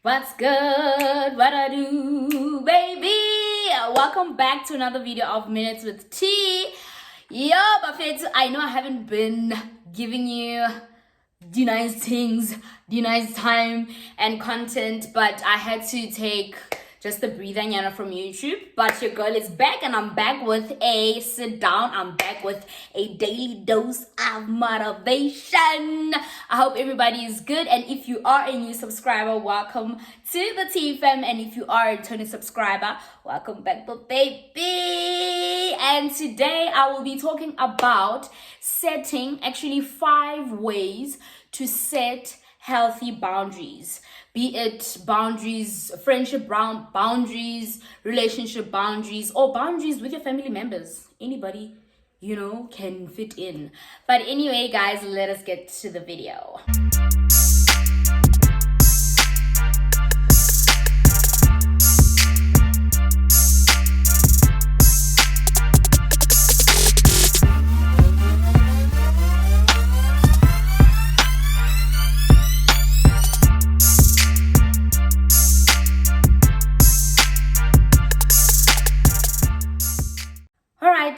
What's good? What I do, baby? Welcome back to another video of Minutes with T. Yo, Buffett, I know I haven't been giving you the nice things, the nice time and content, but I had to take just a breather nyana from YouTube. But your girl is back, and I'm back with a sit down. I'm back with a daily dose of motivation. I hope everybody is good, and if you are a new subscriber, welcome to the T fam, and if you are a returning subscriber, welcome back, baby. And today I will be talking about setting actually 5 ways to set healthy boundaries, be it boundaries, friendship boundaries, relationship boundaries, or boundaries with your family members. Anybody, can fit in. But anyway, guys, let us get to the video.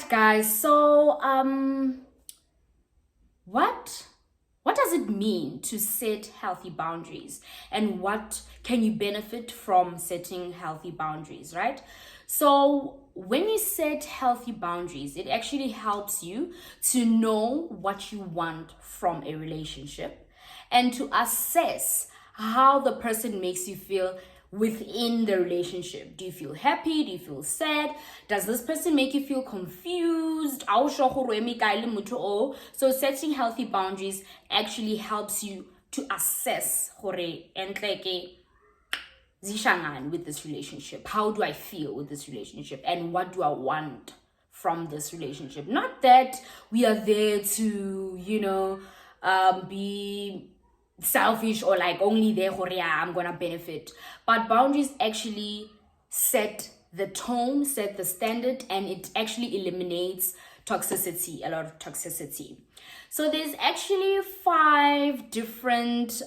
Guys, so what does it mean to set healthy boundaries, and what can you benefit from setting healthy boundaries, right? So when you set healthy boundaries, it actually helps you to know what you want from a relationship and to assess how the person makes you feel within the relationship. Do you feel happy? Do you feel sad? Does this person make you feel confused? So setting healthy boundaries actually helps you to assess with this relationship. How do I feel with this relationship, and what do I want from this relationship? Not that we are there to be selfish or like only there for I'm gonna benefit, but boundaries actually set the tone, set the standard, and it actually eliminates toxicity, a lot of toxicity. So there's actually 5 different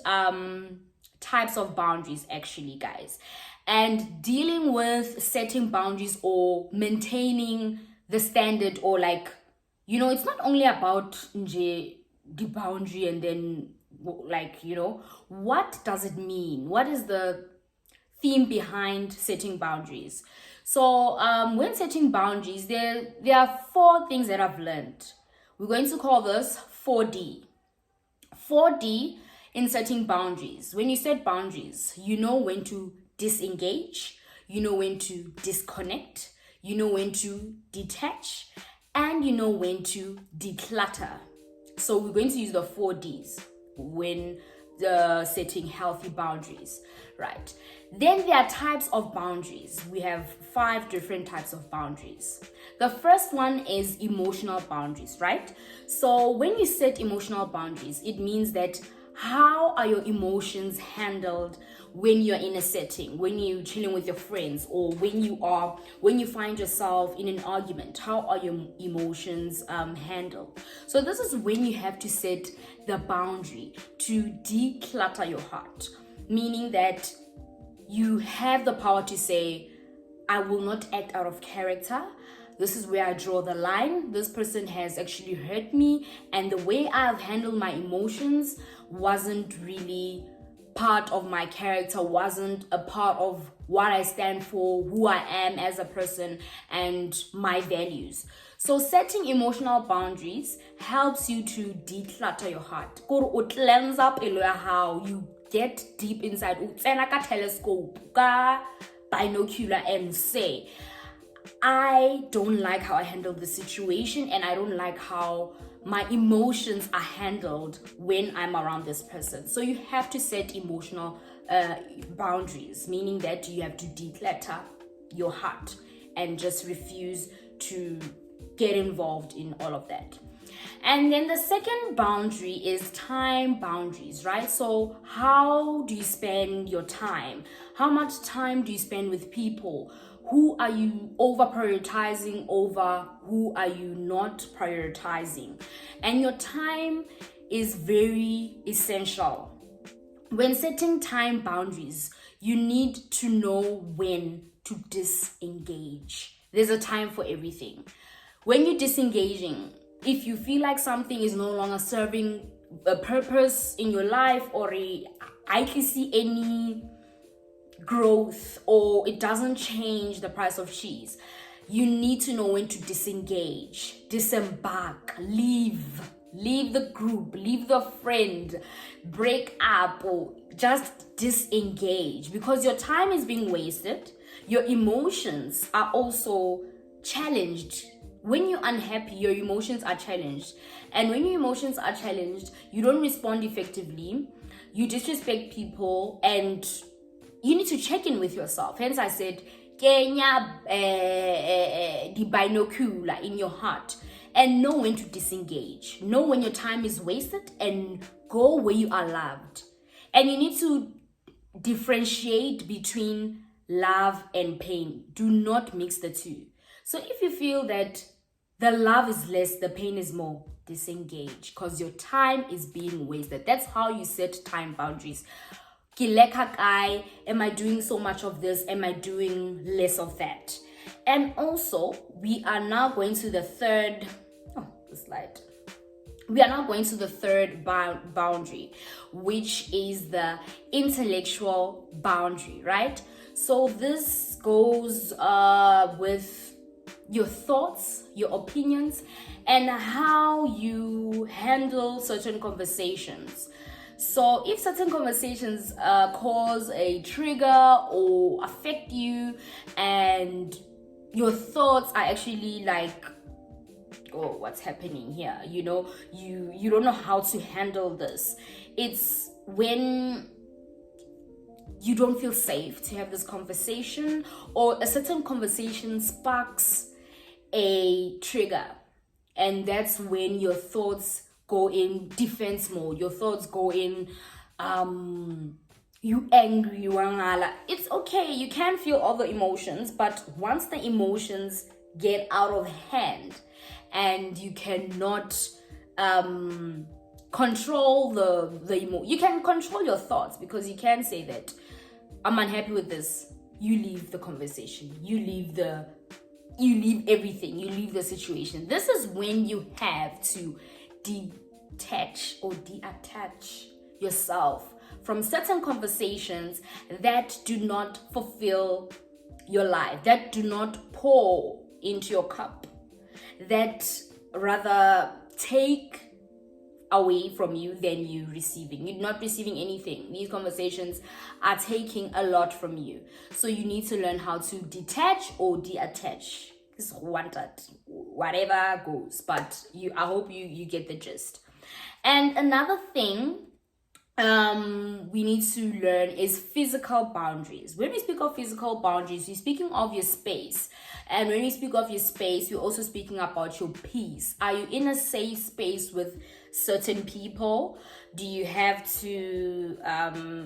types of boundaries actually, guys, and dealing with setting boundaries or maintaining the standard, or it's not only about the boundary and then what does it mean? What is the theme behind setting boundaries? So when setting boundaries, there are 4 things that I've learned. We're going to call this 4D. 4D in setting boundaries. When you set boundaries, you know when to disengage, you know when to disconnect, you know when to detach, and you know when to declutter. So we're going to use the 4Ds when setting healthy boundaries, right? Then there are types of boundaries. We have 5 different types of boundaries. The first one is emotional boundaries, right? So when you set emotional boundaries, it means that how are your emotions handled when you're in a setting, when you're chilling with your friends, or when you find yourself in an argument? How are your emotions handled? So this is when you have to set the boundary to declutter your heart, meaning that you have the power to say, I will not act out of character. This is where I draw the line. This person has actually hurt me, and the way I've handled my emotions wasn't really part of my character, wasn't a part of what I stand for, who I am as a person, and my values. So setting emotional boundaries helps you to declutter your heart. Cleanse up how you get deep inside, telescope, binocular, and say, I don't like how I handled the situation, and I don't like how my emotions are handled when I'm around this person. So you have to set emotional boundaries, meaning that you have to declutter your heart and just refuse to get involved in all of that. And then the second boundary is time boundaries, right? So how do you spend your time? How much time do you spend with people? Who are you over prioritizing over? Who are you not prioritizing? And your time is very essential. When setting time boundaries, you need to know when to disengage. There's a time for everything. When you're disengaging, if you feel like something is no longer serving a purpose in your life, or I can see any growth, or it doesn't change the price of cheese, you need to know when to disengage, disembark, leave the group, leave the friend, break up, or just disengage, because your time is being wasted. Your emotions are also challenged. When you're unhappy, your emotions are challenged, and when your emotions are challenged, you don't respond effectively, you disrespect people, and you need to check in with yourself. Hence I said, Kenya the binocular in your heart, and know when to disengage, know when your time is wasted, and go where you are loved. And you need to differentiate between love and pain. Do not mix the two. So if you feel that the love is less, the pain is more, disengage, because your time is being wasted. That's how you set time boundaries. Am I doing so much of this? Am I doing less of that? And also, we are now going to the third, we are now going to the third boundary, which is the intellectual boundary, right? So this goes with your thoughts, your opinions, and how you handle certain conversations. So if certain conversations cause a trigger or affect you, and your thoughts are actually like, oh, what's happening here? You know, you don't know how to handle this. It's when you don't feel safe to have this conversation, or a certain conversation sparks a trigger, and that's when your thoughts go in defense mode. Your thoughts go in you angry, you angala. It's okay, you can feel all the emotions, but once the emotions get out of hand and you cannot control you can control your thoughts, because you can say that I'm unhappy with this. You leave the conversation, you leave everything, you leave the situation. This is when you have to detach or deattach yourself from certain conversations that do not fulfill your life, that do not pour into your cup, that rather take away from you than you receiving. You're not receiving anything. These conversations are taking a lot from you. So you need to learn how to detach or deattach. It's wanted, whatever goes, but I hope you get the gist. And another thing we need to learn is physical boundaries. When we speak of physical boundaries, we're speaking of your space. And when we speak of your space, we're also speaking about your peace. Are you in a safe space with certain people? Do you have to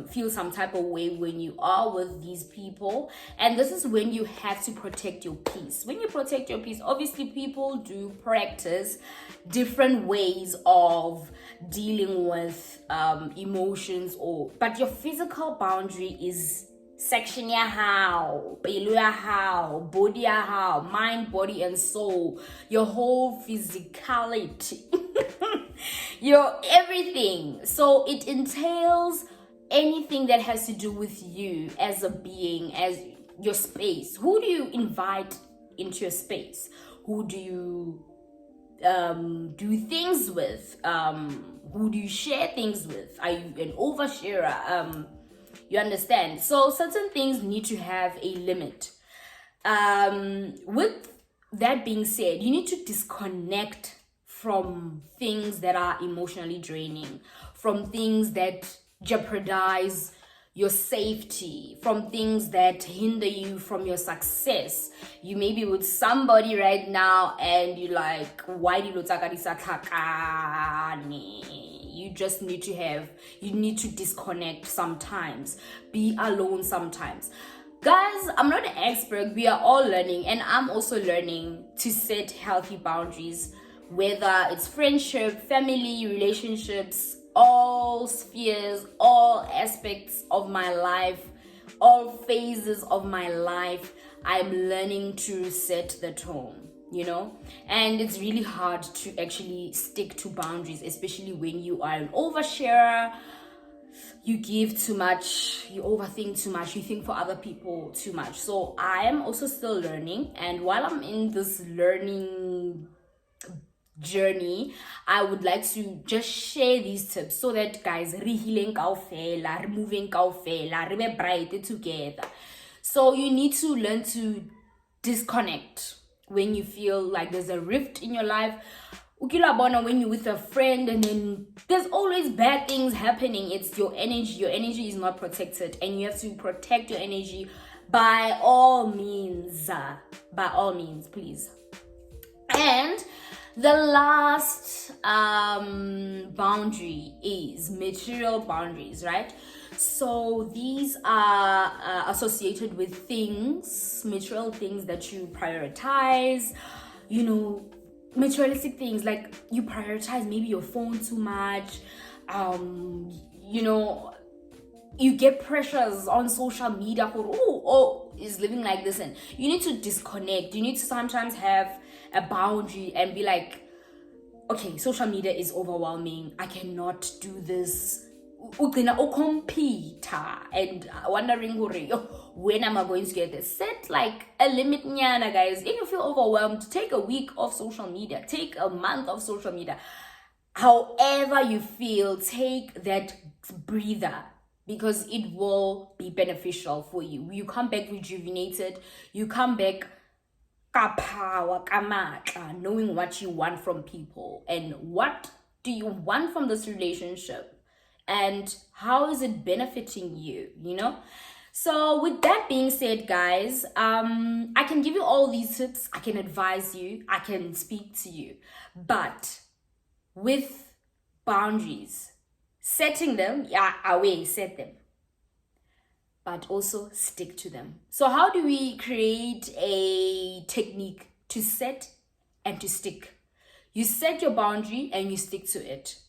feel some type of way when you are with these people? And this is when you have to protect your peace. When you protect your peace, obviously people do practice different ways of dealing with emotions, but your physical boundary is section ya how, pelo ya how, body ya how, mind, body, and soul, your whole physicality, your everything. So it entails anything that has to do with you as a being, as your space. Who do you invite into your space? Who do you do things with? Who do you share things with? Are you an oversharer? You understand? So certain things need to have a limit. With that being said, you need to disconnect from things that are emotionally draining, from things that jeopardize your safety, from things that hinder you from your success. You may be with somebody right now and you're like, why do you You just need to disconnect sometimes. Be alone sometimes. Guys, I'm not an expert. We are all learning, and I'm also learning to set healthy boundaries, whether it's friendship, family, relationships, all spheres, all aspects of my life. all phases of my life, I'm learning to set the tone, you know. And it's really hard to actually stick to boundaries, especially when you are an oversharer. You give too much, you overthink too much, you think for other people too much. So I am also still learning, and while I'm in this learning journey, I would like to just share these tips so that, guys, re healing kaofela, removing kaofela, re be bright together. So you need to learn to disconnect when you feel like there's a rift in your life. When you're with a friend and then there's always bad things happening, it's your energy is not protected, and you have to protect your energy by all means, please. And the last boundary is material boundaries, right? So these are associated with things, material things that you prioritize, you know, materialistic things, like you prioritize maybe your phone too much, you know, you get pressures on social media for is living like this, and you need to disconnect. You need to sometimes have a boundary and be like, okay, social media is overwhelming, I cannot do this. Compete and wondering when am I going to get this. Set like a limit, guys. If you feel overwhelmed, take a week of social media, take a month of social media. However you feel, take that breather, because it will be beneficial for you. You come back rejuvenated, you come back power, knowing what you want from people and what do you want from this relationship and how is it benefiting you, you know? So with that being said, guys, I can give you all these tips, I can advise you, I can speak to you, but with boundaries, setting them, set them, but also stick to them. So how do we create a technique to set and to stick? You set your boundary and you stick to it.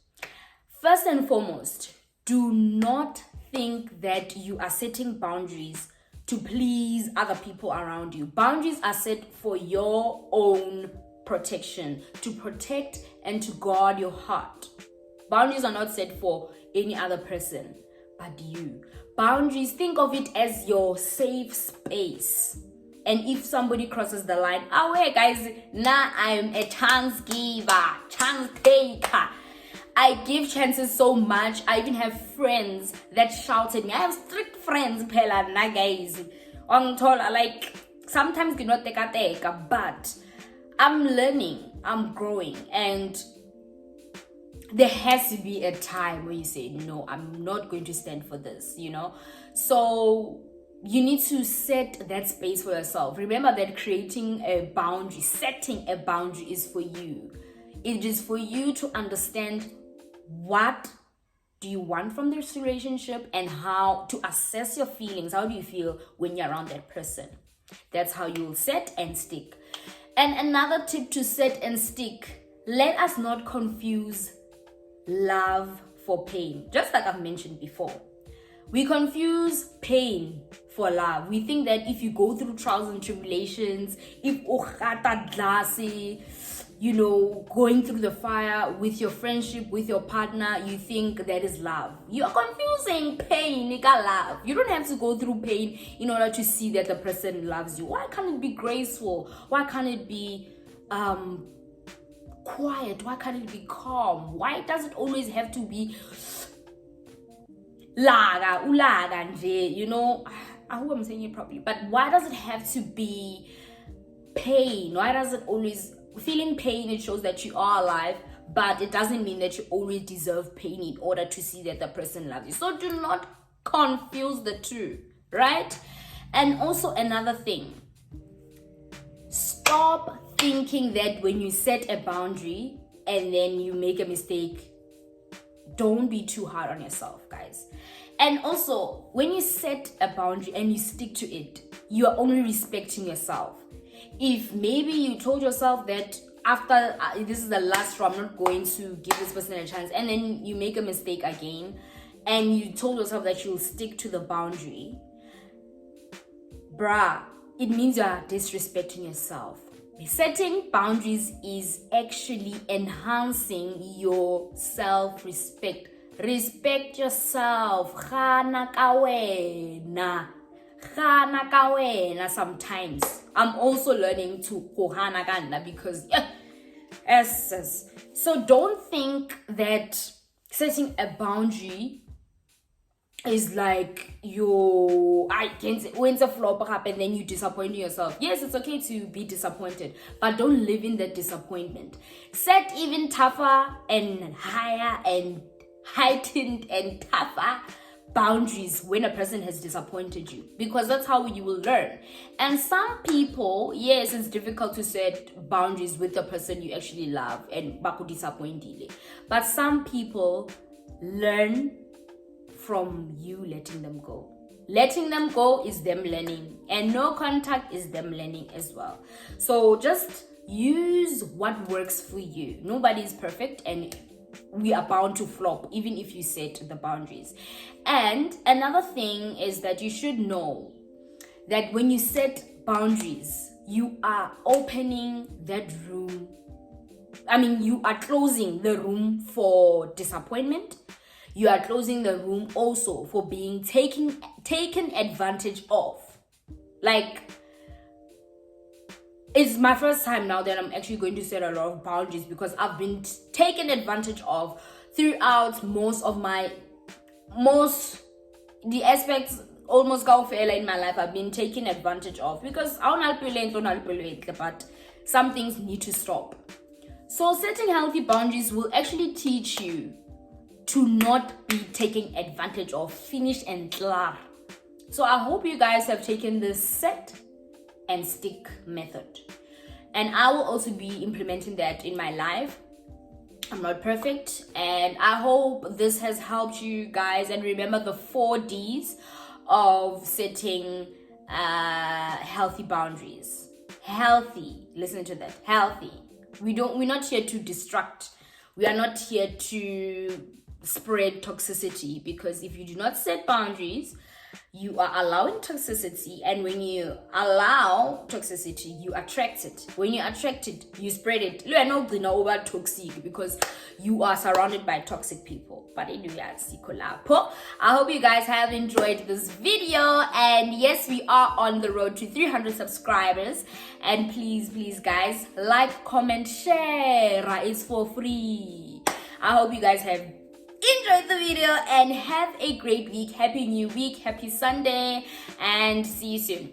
First and foremost, do not think that you are setting boundaries to please other people around you. Boundaries are set for your own protection, to protect and to guard your heart. Boundaries are not set for any other person but you. Boundaries, think of it as your safe space. And if somebody crosses the line, guys, now I'm a chance giver, chance taker. I give chances so much. I even have friends that shout at me. I have strict friends, guys. Like, sometimes you not take, but I'm learning, I'm growing, and there has to be a time where you say, no, I'm not going to stand for this, you know? So you need to set that space for yourself. Remember that creating a boundary, setting a boundary is for you. It is for you to understand what do you want from this relationship and how to assess your feelings. How do you feel when you're around that person? That's how you will set and stick. And another tip to set and stick, let us not confuse love for pain. Just like I've mentioned before, we confuse pain for love. We think that if you go through trials and tribulations, if you know, going through the fire with your friendship, with your partner, you think that is love. You are confusing pain with love. You don't have to go through pain in order to see that the person loves you. Why can't it be graceful? Why can't it be quiet? Why can't it be calm? Why does it always have to be ulaga, you know? I hope I'm saying it properly, but why does it have to be pain? Why does it always feeling pain? It shows that you are alive, but it doesn't mean that you always deserve pain in order to see that the person loves you. So do not confuse the two, right? And also another thing, stop thinking that when you set a boundary and then you make a mistake, don't be too hard on yourself, guys. And also, when you set a boundary and you stick to it, you are only respecting yourself. If maybe you told yourself that after this is the last straw, I'm not going to give this person a chance, and then you make a mistake again and you told yourself that you'll stick to the boundary, bruh, it means you are disrespecting yourself. Setting boundaries is actually enhancing your self-respect. Respect yourself. Khana ka wena. Khana ka wena sometimes. I'm also learning to khana ka nna because yes. So don't think that setting a boundary is like I can't say when it's a flop up and then you disappoint yourself. Yes, it's okay to be disappointed, but don't live in that disappointment. Set even tougher and higher and heightened and tougher boundaries when a person has disappointed you, because that's how you will learn. And some people, yes, it's difficult to set boundaries with the person you actually love and baku disappoint, but some people learn from you letting them go. Letting them go is them learning, and no contact is them learning as well. So just use what works for you. Nobody is perfect, and we are bound to flop even if you set the boundaries. And another thing is that you should know that when you set boundaries, you are opening that room. You are closing the room for disappointment. You are closing the room also for being taken advantage of. Like, it's my first time now that I'm actually going to set a lot of boundaries, because I've been taken advantage of throughout the aspects almost go fail in my life. I've been taken advantage of because but some things need to stop. So setting healthy boundaries will actually teach you to not be taken advantage of. Finish and clear. So I hope you guys have taken this set and stick method, and I will also be implementing that in my life. I'm not perfect, and I hope this has helped you guys. And remember the 4 Ds of setting healthy boundaries. Healthy, listen to that. Healthy. We're not here to distract. We are not here to spread toxicity, because if you do not set boundaries, you are allowing toxicity, and when you allow toxicity, you attract it. When you attract it, you spread it. You are not over toxic because you are surrounded by toxic people. But anyway, I hope you guys have enjoyed this video, and yes, we are on the road to 300 subscribers. And please guys, like, comment, share. It's for free. I hope you guys have enjoyed the video and have a great week. Happy new week, happy Sunday, and see you soon.